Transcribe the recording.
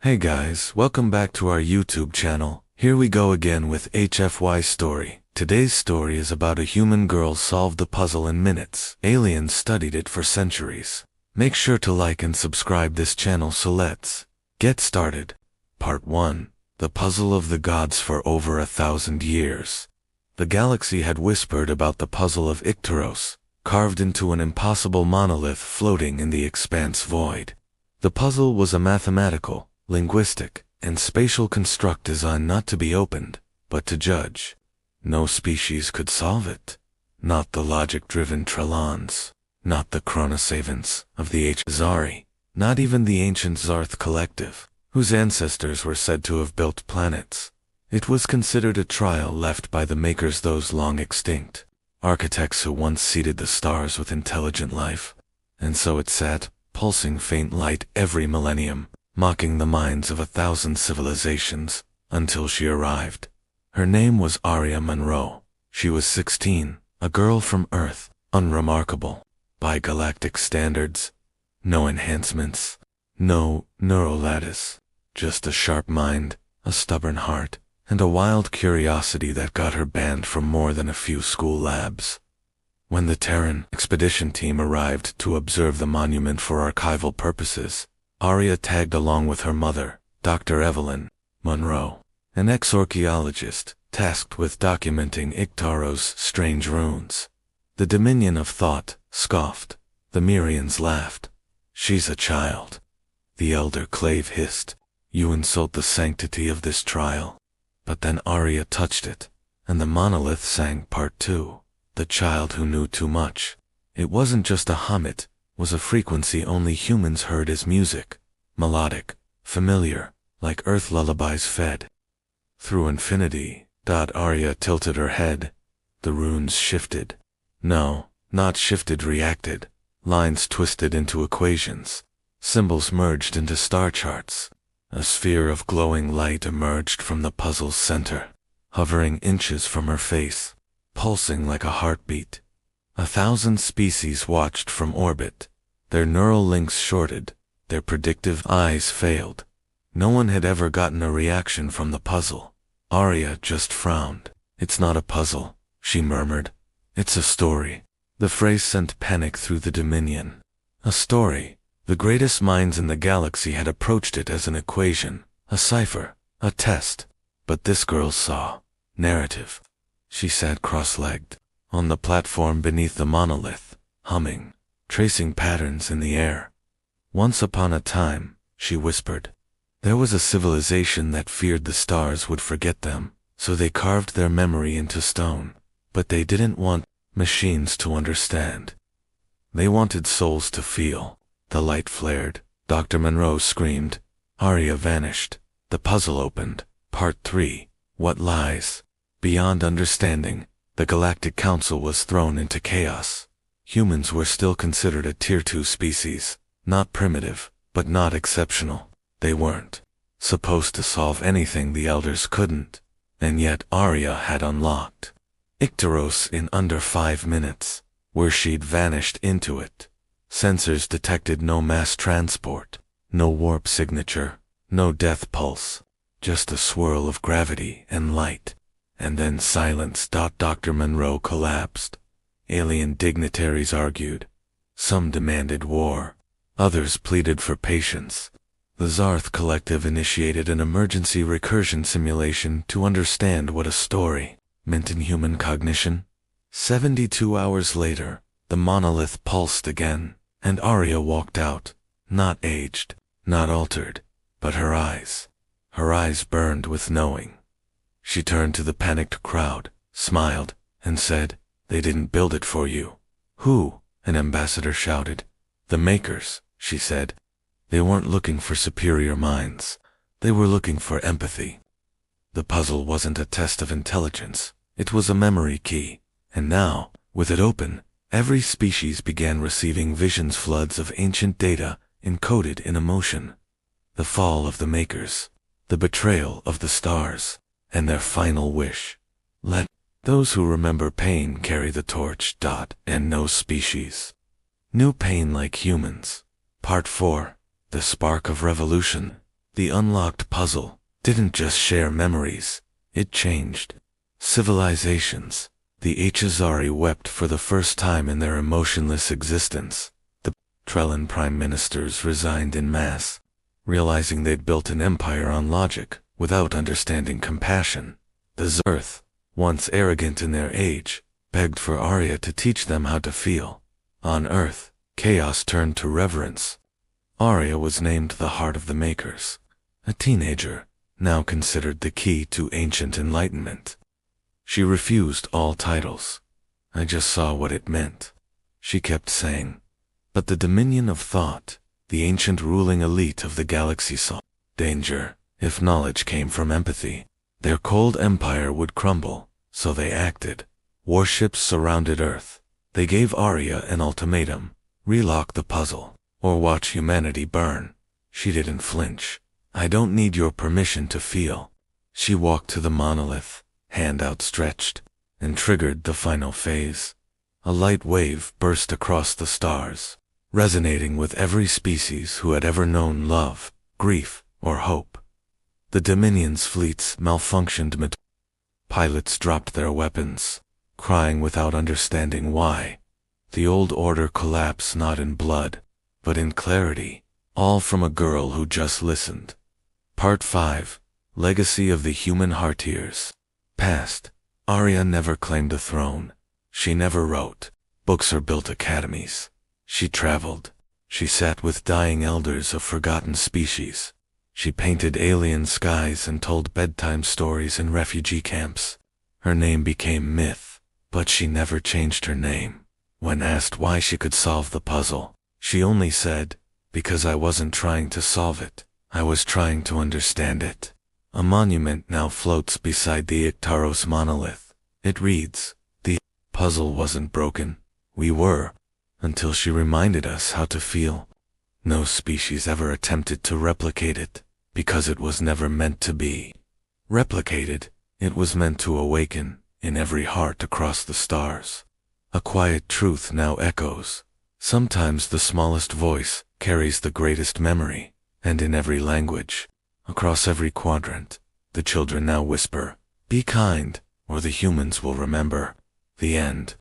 Hey guys, welcome back to our YouTube channel. Here we go again with HFY Story. Today's story is about a human girl solved the puzzle in minutes. Aliens studied it for centuries. Make sure to like and subscribe this channel, so let's get started. Part 1. The Puzzle of the Gods. For over 1,000 years, the galaxy had whispered about the puzzle of Icteros, carved into an impossible monolith floating in the expanse void. The puzzle was a mathematical, linguistic, and spatial construct designed not to be opened, but to judge. No species could solve it. Not the logic-driven Trellons, not the Chronosavants of the HFY, not even the ancient Zarth collective, whose ancestors were said to have built planets. It was considered a trial left by the makers, those long extinct architects who once seeded the stars with intelligent life. And so it sat, pulsing faint light every millennium, mocking the minds of 1,000 civilizations, until she arrived. Her name was Aria Monroe. She was 16, a girl from Earth, unremarkable by galactic standards. No enhancements, no neural lattice, just a sharp mind, a stubborn heart, and a wild curiosity that got her banned from more than a few school labs. When the Terran expedition team arrived to observe the monument for archival purposes, Aria tagged along with her mother, Dr. Evelyn Monroe, an ex-archaeologist tasked with documenting Icteros' strange runes. The Dominion of Thought scoffed. The Mirians laughed. "She's a child," the elder Clave hissed. "You insult the sanctity of this trial." But then Aria touched it, and the monolith sang Part 2, The Child Who Knew Too Much. It wasn't just a hum, it was a frequency only humans heard as music, melodic, familiar, like Earth lullabies fed through infinity. Aria tilted her head. The runes shifted. No, not shifted, reacted. Lines twisted into equations. Symbols merged into star charts. A sphere of glowing light emerged from the puzzle's center, hovering inches from her face, pulsing like a heartbeat. 1,000 species watched from orbit. Their neural links shorted, their predictive eyes failed. No one had ever gotten a reaction from the puzzle. Aria just frowned. "It's not a puzzle," she murmured. "It's a story." The phrase sent panic through the Dominion. A story. The greatest minds in the galaxy had approached it as an equation, a cipher, a test. But this girl saw narrative. She sat cross-legged on the platform beneath the monolith, humming, tracing patterns in the air. "Once upon a time," she whispered, "there was a civilization that feared the stars would forget them, so they carved their memory into stone. But they didn't want machines to understand. They wanted souls to feel." The light flared. Dr. Monroe screamed. Aria vanished. The puzzle opened. Part 3. What lies beyond understanding. The Galactic Council was thrown into chaos. Humans were still considered a Tier 2 species, not primitive, but not exceptional. They weren't supposed to solve anything the elders couldn't. And yet Aria had unlocked Icteros in under 5 minutes, where she'd vanished into it. Sensors detected no mass transport, no warp signature, no death pulse, just a swirl of gravity and light. And then silence. Dr. Monroe collapsed. Alien dignitaries argued. Some demanded war. Others pleaded for patience. The Zarth collective initiated an emergency recursion simulation to understand what a story meant in human cognition. 72 hours later, the monolith pulsed again, and Aria walked out, not aged, not altered, but her eyes burned with knowing. She turned to the panicked crowd, smiled, and said, "They didn't build it for you." "Who?" an ambassador shouted. "The makers," she said. "They weren't looking for superior minds. They were looking for empathy." The puzzle wasn't a test of intelligence. It was a memory key. And now, with it open, every species began receiving visions, floods of ancient data encoded in emotion. The fall of the makers, the betrayal of the stars, and their final wish. Let those who remember pain carry the torch. And no species knew pain like humans. Part 4. The Spark of Revolution. The unlocked puzzle didn't just share memories, it changed civilizations. The HFY wept for the first time in their emotionless existence. The Trellan prime ministers resigned en masse, realizing they'd built an empire on logic without understanding compassion. The Earth, once arrogant in their age, begged for Arya to teach them how to feel. On Earth, chaos turned to reverence. Arya was named the Heart of the Makers, a teenager, now considered the key to ancient enlightenment. She refused all titles. I just saw what it meant, she kept saying. But the Dominion of Thought, the ancient ruling elite of the galaxy, saw danger. If knowledge came from empathy, their cold empire would crumble, so they acted. Warships surrounded Earth. They gave Arya an ultimatum: relock the puzzle, or watch humanity burn. She didn't flinch. I don't need your permission to feel. She walked to the monolith, hand outstretched, and triggered the final phase. A light wave burst across the stars, resonating with every species who had ever known love, grief, or hope. The Dominion's fleets malfunctioned. Pilots dropped their weapons, crying without understanding why. The old order collapsed not in blood, but in clarity, all from a girl who just listened. Part 5. Legacy of the Human Heartears. Past. Arya never claimed a throne. She never wrote books or built academies. She traveled. She sat with dying elders of forgotten species. She painted alien skies and told bedtime stories in refugee camps. Her name became myth, but she never changed her name. When asked why she could solve the puzzle, she only said, "Because I wasn't trying to solve it. I was trying to understand it." A monument now floats beside the Iktaros monolith. It reads, "The puzzle wasn't broken. We were," until she reminded us how to feel. No species ever attempted to replicate it, because it was never meant to be replicated. It was meant to awaken in every heart across the stars. A quiet truth now echoes. Sometimes the smallest voice carries the greatest memory, and in every language, across every quadrant, the children now whisper, "Be kind, or the humans will remember." The end.